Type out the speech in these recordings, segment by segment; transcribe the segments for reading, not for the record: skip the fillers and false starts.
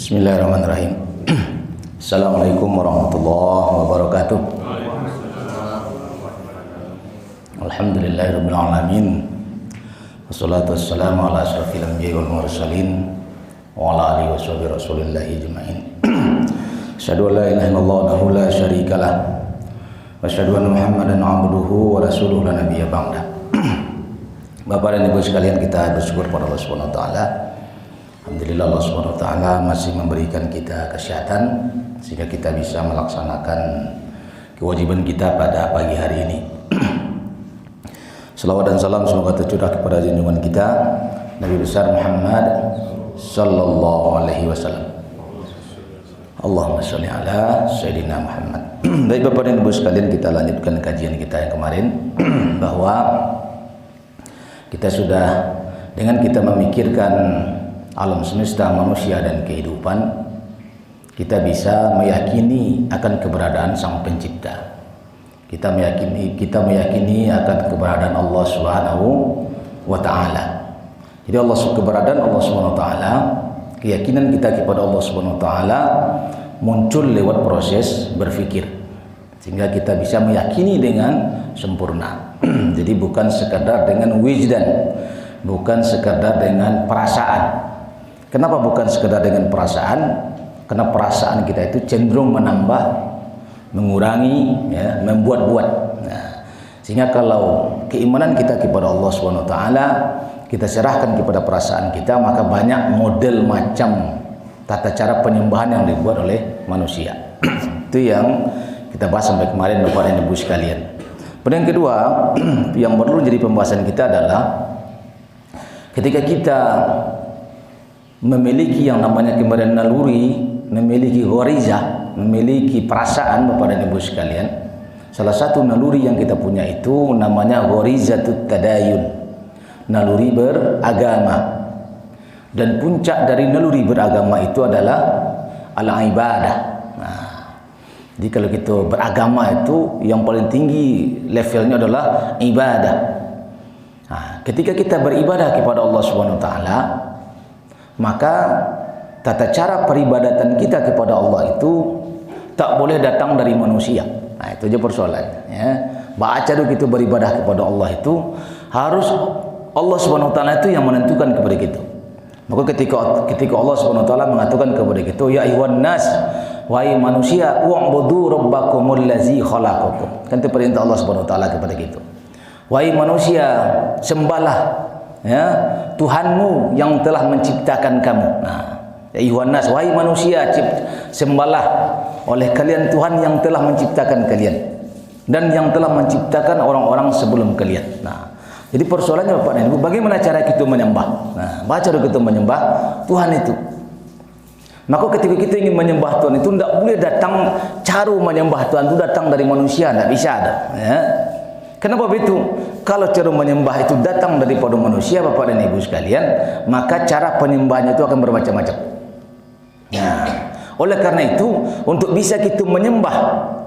Bismillahirrahmanirrahim. Assalamualaikum warahmatullahi wabarakatuh. Alhamdulillahirabbil alamin. Wassalatu wassalamu ala asyrofil anbiya'i wal mursalin wa ala alihi washabihi rasulillahi ajma'in. Asyhadu an la ilaha illallah wahdahu la syarikalah wa asyhadu anna Muhammadan abduhu wa rasuluhu la nabiyya ba'da. Bapak dan Ibu sekalian, kita bersyukur pada Allah Subhanahu wa taala. Alhamdulillah, Allah Subhanahu wa taala masih memberikan kita kesehatan sehingga kita bisa melaksanakan kewajiban kita pada pagi hari ini. Selawat dan salam semoga tercurah kepada junjungan kita Nabi besar Muhammad sallallahu alaihi wasallam. Allahumma sholli ala sayyidina Muhammad. Baik Bapak dan Ibu sekalian, kita lanjutkan kajian kita yang kemarin bahwa kita sudah dengan kita memikirkan alam semesta, manusia dan kehidupan, kita bisa meyakini akan keberadaan Sang Pencipta. Kita meyakini akan keberadaan Allah Subhanahu wa taala. Jadi keberadaan Allah Subhanahu wa taala, keyakinan kita kepada Allah Subhanahu wa taala muncul lewat proses berpikir sehingga kita bisa meyakini dengan sempurna. Jadi bukan sekadar dengan wijdan, bukan sekadar dengan perasaan. Kenapa bukan sekedar dengan perasaan? Karena perasaan kita itu cenderung menambah, mengurangi, ya, membuat-buat. Nah, sehingga kalau keimanan kita kepada Allah Subhanahu wa taala kita serahkan kepada perasaan kita, maka banyak model macam tata cara penyembahan yang dibuat oleh manusia. Itu yang kita bahas sampai kemarin Bapak dan Ibu sekalian. Pada yang kedua, yang perlu jadi pembahasan kita adalah ketika kita memiliki yang namanya kemudian naluri, memiliki gharizah, memiliki perasaan Bapak dan Ibu sekalian. Salah satu naluri yang kita punya itu namanya gharizatut tadayun, naluri beragama. Dan puncak dari naluri beragama itu adalah al-ibadah. Nah, jadi kalau kita beragama itu yang paling tinggi levelnya adalah ibadah. Nah, ketika kita beribadah kepada Allah Subhanahu wa taala, maka tata cara peribadatan kita kepada Allah itu tak boleh datang dari manusia. Nah, itu aja persoalannya, ya. Baca dulu kita beribadah kepada Allah itu harus Allah Subhanahu wa taala itu yang menentukan kepada kita. Maka ketika Allah Subhanahu wa taala mengatakan kepada kita, ya ayyuhan nas, wahai manusia, wa'budu rabbakumul ladzi khalaqakum. Kan itu perintah Allah Subhanahu wa taala kepada kita. Wahai manusia, sembahlah, ya, Tuhanmu yang telah menciptakan kamu. Nah, ya ayyuhan nas, wahai manusia, sembahlah oleh kalian Tuhan yang telah menciptakan kalian dan yang telah menciptakan orang-orang sebelum kalian. Nah, jadi persoalannya Bapak dan Ibu, bagaimana cara kita menyembah? Nah, baca dulu kita menyembah Tuhan itu. Maka ketika kita ingin menyembah Tuhan itu tidak boleh datang cara menyembah Tuhan itu datang dari manusia, tidak bisa ada. Ya. Kenapa begitu? Kalau cara menyembah itu datang daripada manusia Bapak dan Ibu sekalian, maka cara penyembahnya itu akan bermacam-macam. Nah, oleh karena itu untuk bisa kita menyembah,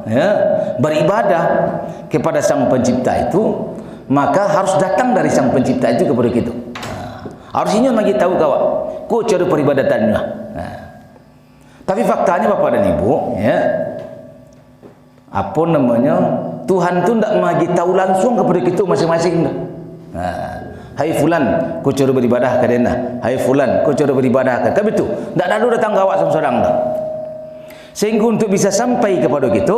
ya, beribadah kepada Sang Pencipta itu, maka harus datang dari Sang Pencipta itu kepada kita. Nah, harusnya bagi tahu kawan, kok cara peribadatannya. Nah, tapi faktanya Bapak dan Ibu, ya, apa namanya, Tuhan itu tidak bagi tahu langsung kepada kita masing-masing. Nah, hai fulan, kau cara beribadah ke dena. Hai fulan, kau cara beribadah ke. Tapi itu tidak ada datang gawat seorang dah. Sehingga untuk bisa sampai kepada kita,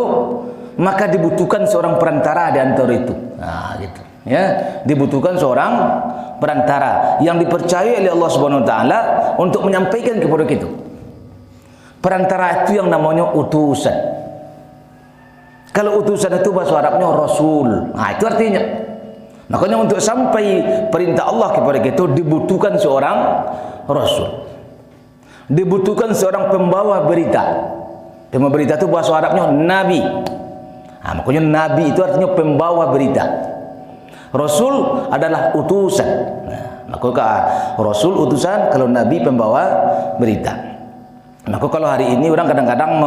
maka dibutuhkan seorang perantara di antara itu. Nah, gitu. Ya, dibutuhkan seorang perantara yang dipercayai oleh Allah Subhanahu wa taala untuk menyampaikan kepada kita. Perantara itu yang namanya utusan. Kalau utusan itu bahasa Arabnya Rasul. Nah, itu artinya. Makanya untuk sampai perintah Allah kepada kita dibutuhkan seorang Rasul. Dibutuhkan seorang pembawa berita. Pembawa berita itu bahasa Arabnya Nabi. Nah, makanya Nabi itu artinya pembawa berita. Rasul adalah utusan. Nah, maka Rasul utusan, kalau Nabi pembawa berita. Maka kalau hari ini orang kadang-kadang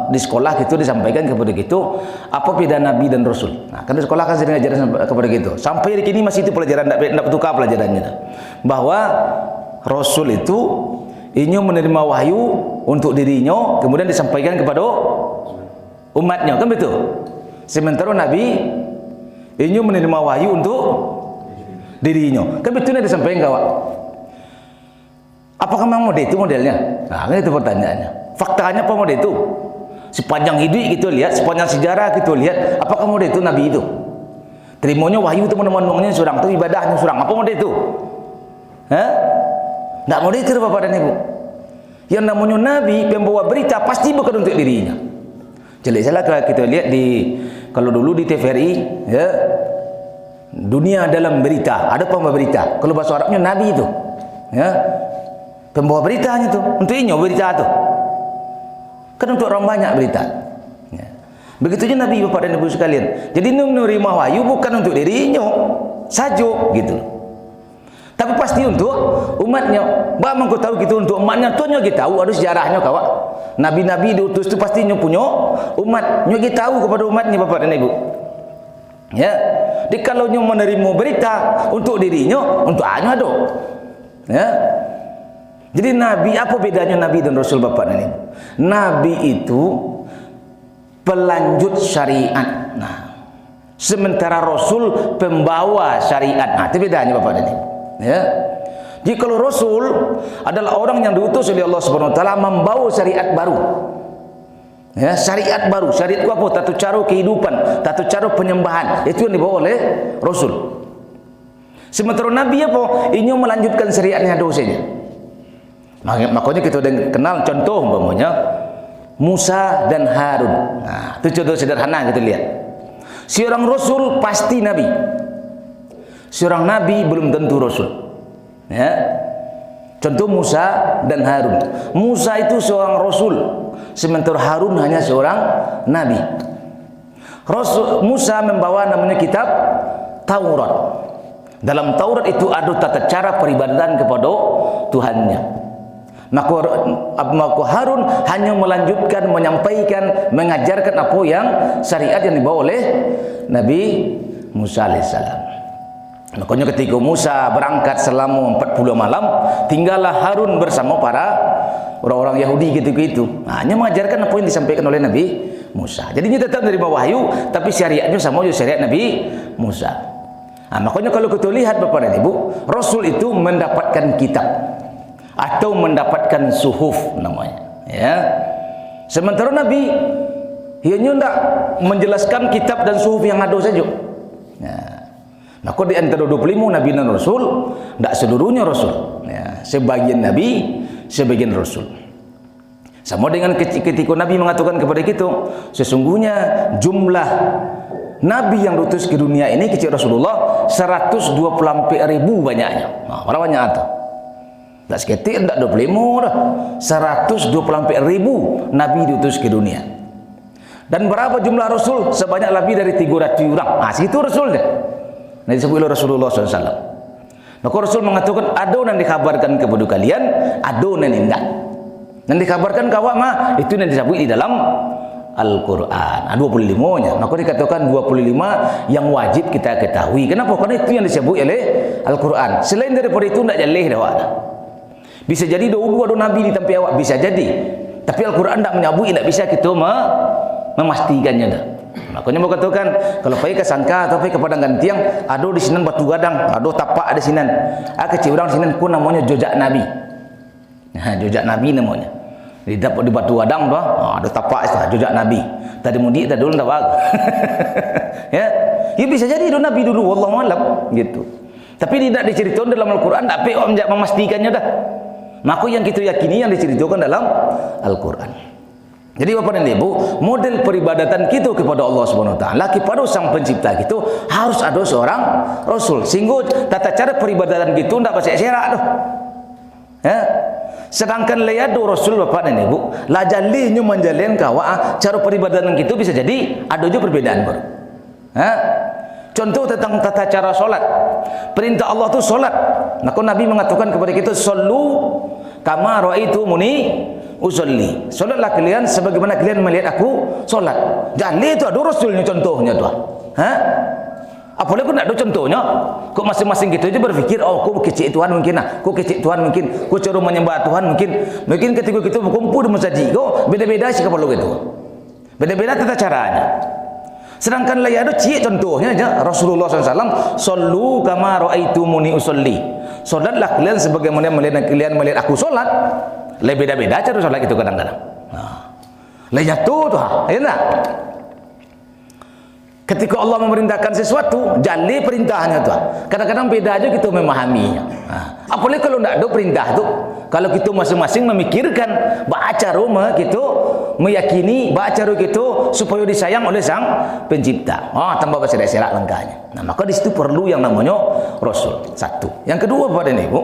di sekolah gitu disampaikan kepada gitu, apa beda Nabi dan Rasul. Nah, kan di sekolah kan sering ajaran kepada gitu. Sampai hari ini masih itu pelajaran, tidak bertukar pelajarannya. Bahwa Rasul itu Inyo menerima wahyu untuk dirinya, kemudian disampaikan kepada umatnya, kan betul? Sementara Nabi inyo menerima wahyu untuk dirinya, kan betul disampaikan kawan. Apakah memang model itu modelnya? Nah, itu pertanyaannya. Faktanya apa model itu? Sepanjang hidup kita lihat, sepanjang sejarah kita lihat, apakah model itu Nabi itu? Terimanya wahyu teman-teman surang itu, ibadahnya surang. Apa model itu? Tidak model itu Bapak dan Ibu. Yang namanya Nabi pembawa berita pasti bukan untuk dirinya. Jelek salah kalau kita lihat kalau dulu di TVRI, ya, dunia dalam berita, ada pembawa berita. Kalau bahasa Arabnya Nabi itu, ya, pembawa beritanya itu, untuk inyo berita itu. Kan untuk orang banyak berita. Ya. Begitu juga Nabi Bapak dan Ibu sekalian. Jadi menerima wahyu bukan untuk dirinya saja, gitu. Tapi pasti untuk umatnya. Bagaimana kau tahu gitu untuk umatnya? Tuh kita tahu ada sejarahnya kawan. Nabi-nabi diutus itu pasti punya umat. Kita tahu kepada umatnya Bapak dan Ibu. Ya. Jadi kalau menerima berita untuk dirinya, untuk hanya ada. Ya. Jadi Nabi, apa bedanya Nabi dan Rasul Bapak dan Ibu? Nabi itu pelanjut syariat. Nah, sementara Rasul pembawa syariat. Nah, itu bedanya Bapak dan Ibu. Ya. Jadi kalau Rasul adalah orang yang diutus oleh Allah Subhanahu Wa Taala membawa syariat baru. Ya, syariat baru. Syariat itu apa? Tata cara kehidupan, tata cara penyembahan. Itu yang dibawa oleh Rasul. Sementara Nabi apa? Ini melanjutkan syariatnya dosanya. Makanya kita kenal contoh umpamanya Musa dan Harun. Nah, itu contoh sederhana kita lihat. Seorang Rasul pasti Nabi. Seorang Nabi belum tentu Rasul. Ya. Contoh Musa dan Harun. Musa itu seorang Rasul, sementara Harun hanya seorang Nabi. Musa membawa namanya kitab Taurat. Dalam Taurat itu ada tata cara peribadatan kepada Tuhannya. Maka Harun hanya melanjutkan, menyampaikan, mengajarkan apa yang syariat yang dibawa oleh Nabi Musa alaihissalam. Makanya ketika Musa berangkat selama 40 malam, tinggallah Harun bersama para orang-orang Yahudi gitu-gitu. Nah, hanya mengajarkan apa yang disampaikan oleh Nabi Musa. Jadinya tetap menerima wahyu, tapi syariatnya sama juga syariat Nabi Musa. Nah, makanya kalau kita lihat Bapak dan Ibu, Rasul itu mendapatkan kitab atau mendapatkan suhuf namanya, ya. Sementara Nabi hanya tidak menjelaskan kitab dan suhuf yang ada saja. Ya. Maka di antara 25 Nabi dan Rasul, tidak seluruhnya Rasul. Ya. Sebagian Nabi, sebagian Rasul. Sama dengan ketika Nabi mengatakan kepada kita, sesungguhnya jumlah Nabi yang diutus ke dunia ini kecil Rasulullah 124.000 banyaknya. Nah, orang banyak itu. Tak seketik, tak 25 dah. 124.000 Nabi diutus ke dunia. Dan berapa jumlah Rasul? Sebanyak lebih dari 300 orang. Nah, situ Rasul dia. Nah, disebut oleh Rasulullah SAW. Maka Rasul mengatakan, ada yang dikabarkan kepada kalian, ada yang tidak. Dan dikabarkan kawan mah, itu yang disebut di dalam Al-Quran. 25-nya. Maka dikatakan 25 yang wajib kita ketahui. Kenapa? Karena itu yang disebut oleh Al-Quran. Selain daripada itu, tidak jaleh dah. Bisa jadi dua Nabi di tempat awak, bisa jadi. Tapi Al-Quran tidak menyebut, tidak bisa kita memastikannya dah. Makanya mau katakan, kalau pergi ke Sangka atau pergi ke Padang Gantiang, ada di sini batu gadang, ada tapak ada sini. Kecil orang sini pun namanya jojak Nabi. Nah, jojak Nabi namanya. Di batu gadang tu, ada tapak jojak Nabi. Tadi mudik tadi dulu tak bagus. Ya, ya bisa jadi itu Nabi dulu, wallahu alam gitu. Tapi tidak diceritakan dalam Al-Quran, tak perlu memastikannya dah. Maka yang kita yakini yang diceritakan dalam Al-Quran. Jadi Bapak dan Ibu, model peribadatan kita kepada Allah Subhanahu Wa Taala, kepada Sang Pencipta kita harus ada seorang Rasul. Sehingga tata cara peribadatan kita tidak pasal syarat tu. Ya. Sedangkan lihat Rasul Bapak dan Ibu, lajalinya menjalin kawa cara peribadatan kita bisa jadi ada juga perbedaan baru. Ya. Contoh tentang tata cara solat. Perintah Allah tu solat. Maka Nabi mengatakan kepada kita, "Sallu kama ra'aitumuni usolli." Solatlah kalian sebagaimana kalian melihat aku solat. Jadi itu ada Rasulnya contohnya tu. Ha? Apalagi aku nak ada contohnya, kok masing-masing gitu aja berpikir, oh kok kecil Tuhan mungkin kok kecil Tuhan mungkin, kok cara menyembah Tuhan mungkin ketika kita berkumpul di masjid, kok beda-beda sih kalau gitu. Beda-beda tata caranya. Sedangkan lah ya ada contohnya aja Rasulullah SAW, sallu kama ra'aitumuni usolli. Solatlah kalian sebagaimana kalian melihat aku solat. Lah beda-beda cara solat itu kadang-kadang. Nah, lah jatuh tuh, ya enggak? Ketika Allah memerintahkan sesuatu, jali perintahnya tuh. Kadang-kadang beda aja kita memahaminya. Nah, apalagi kalau tidak ada perintah tuh, kalau kita masing-masing memikirkan baca rumah kita meyakini baca rumah kita supaya disayang oleh Sang Pencipta. Tambah berserak-serak langkahnya. Nah, maka di situ perlu yang namanya Rasul. Satu. Yang kedua pada ini, Bu,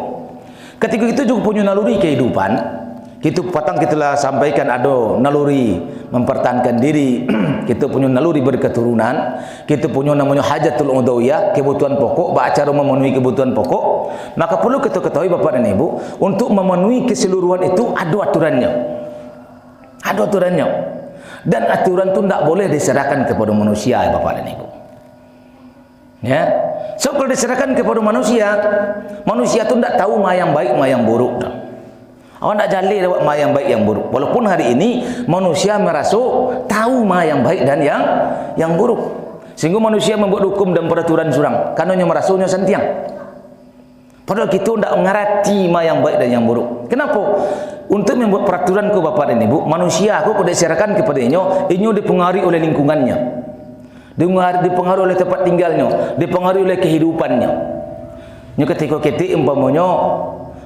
ketika kita juga punya naluri kehidupan. Kita telah sampaikan ada naluri mempertahankan diri, kita punya naluri berketurunan, kita punya namanya hajatul udawiyah, kebutuhan pokok, cara memenuhi kebutuhan pokok. Maka perlu kita ketahui Bapak dan Ibu, untuk memenuhi keseluruhan itu ada aturannya. Ada aturannya. Dan aturan itu tidak boleh diserahkan kepada manusia, Bapak dan Ibu. Ya. So kalau diserahkan kepada manusia, manusia itu tidak tahu mana yang baik, mana yang buruk. Awak tak jali lewat mana yang baik yang buruk. Walaupun hari ini manusia merasa tahu mana yang baik dan yang buruk. Sehingga manusia membuat hukum dan peraturan surang. Karena merasanya sentiang. Padahal kita tidak mengerti mana yang baik dan yang buruk. Kenapa? Untuk membuat peraturan ke Bapak dan Ibu, manusia aku kuda serahkan kepadanya, ini dipengaruhi oleh lingkungannya. Dipengaruhi oleh tempat tinggalnya, dipengaruhi oleh kehidupannya. Ini ketika kita umpamanya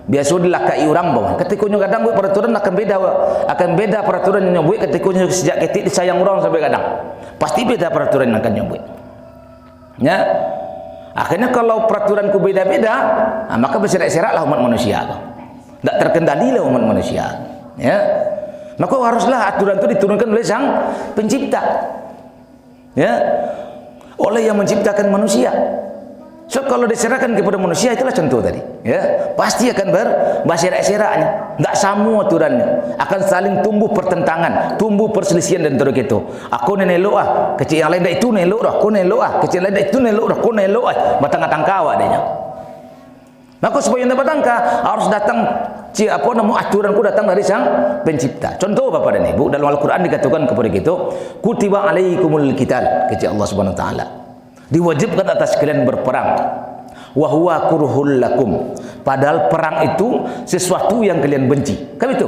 biasa dilakai orang bawah. Ketika kadang buat peraturan akan beda peraturan yang buat ketika sejak kecil disayang orang sampai kadang. Pasti beda peraturan yang akan nyebut. Ya. Akhirnya kalau peraturanku beda-beda, maka berserak-seraklah umat manusia. Tak terkendalilah umat manusia. Ya. Maka haruslah aturan itu diturunkan oleh Sang Pencipta. Ya. Oleh yang menciptakan manusia. So kalau diserahkan kepada manusia, itulah contoh tadi, ya, pasti akan berserak-seraknya, tidak sama aturannya, akan saling tumbuh pertentangan, tumbuh perselisihan dan terus itu. Aku nelok kecil yang lain dah itu nelok aku nelok kecil lain dah itu nelok aku nelok batang-tangka awak adanya. Maka supaya dapat tangka harus datang aturanku datang dari Sang Pencipta. Contoh Bapak dan Ibu, dalam Al-Quran dikatakan kepada kita, kutiba alaikumul qital, kata Allah Subhanahu Wa Taala. Diwajibkan atas kalian berperang, wa huwa kurhul lakum, padahal perang itu sesuatu yang kalian benci. Kan itu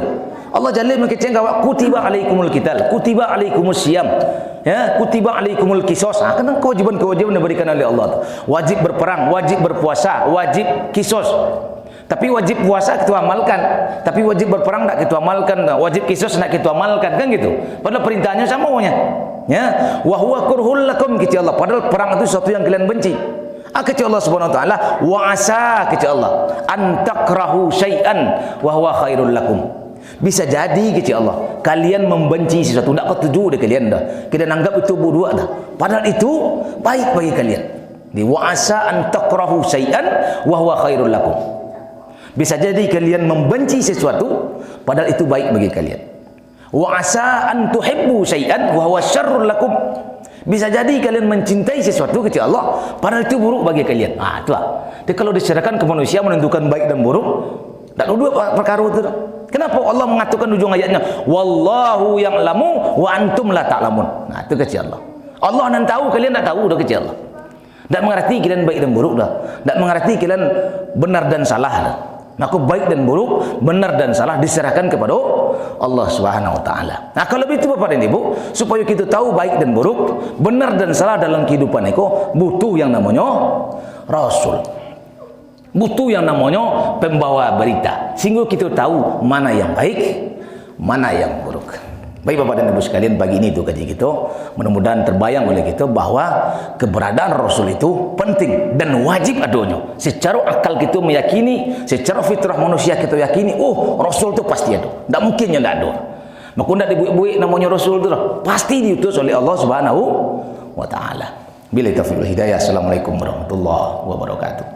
Allah Jalla mengatakan bahwa kutiba alaikumul qital, kutiba alaikumus syiyam, ya, kutiba alaikumul qisas. Karena kewajiban-kewajiban diberikan oleh Allah. Wajib berperang, wajib berpuasa, wajib qisas. Tapi wajib puasa kita amalkan, tapi wajib berperang tak kita amalkan, wajib qisas nak kita amalkan, kan gitu. Padahal perintahnya samanya. Ya, wa huwa kurhul lakum, kata Allah. Padahal perang itu sesuatu yang kalian benci. Kata Allah Subhanahu Wa Taala, wa asa, kata Allah, an takrahu syai'an wa huwa khairul lakum. Bisa jadi, kata Allah, kalian membenci sesuatu, tak ketuju deh kalian dah. Kita anggap itu bodoh dah. Padahal itu baik bagi kalian. Di wa asa an takrahu syai'an wa huwa khairul lakum. Bisa jadi kalian membenci sesuatu, padahal itu baik bagi kalian. Wa asa an tuhibbu syai'an wa huwa syarrul lakum. Bisa jadi kalian mencintai sesuatu, kata Allah, padahal itu buruk bagi kalian. Itulah. Jadi kalau diserahkan ke manusia menentukan baik dan buruk, tak dua perkara itu. Kenapa Allah mengatakan ujung ayatnya, wallahu ya'lamu wa antum la ta'lamun. Itu kata Allah. Allah nan tahu, kalian tak tahu, dah kata Allah. Tak mengerti kalian baik dan buruk dah. Tak mengerti kalian benar dan salah dah. Maka baik dan buruk, benar dan salah diserahkan kepada Allah Subhanahu Wa Taala. Nah, kalau begitu Bapak dan Ibu, supaya kita tahu baik dan buruk, benar dan salah dalam kehidupan itu, butuh yang namanya Rasul. Butuh yang namanya pembawa berita, sehingga kita tahu mana yang baik, mana yang buruk. Baik Bapak dan Ibu sekalian, pagi ini itu kaji kita, mudah-mudahan terbayang oleh kita bahwa keberadaan Rasul itu penting dan wajib adanya. Secara akal kita meyakini, secara fitrah manusia kita yakini, Rasul itu pasti ada. Tak mungkin yang tak ada. Maka tidak dibuik-buik namanya Rasul itu, pasti diutus oleh Allah Subhanahu Wa Taala. Bila taufiq wal hidayah. Assalamualaikum warahmatullahi wabarakatuh.